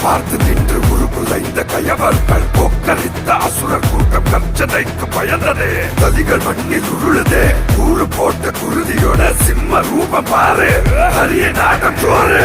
பார்த்து நின்று உருகுலைந்த கயவர்கள் கொக்கரித்த அசுரர் கூட்டம் கர்ஜனைக்கு பயந்ததே. நதிகள் மண்ணில் உருளுதே, கூறு போட்ட குருதியோட சிம்ம ரூபம் பாரு, அரிய நாட்டம் சோறு.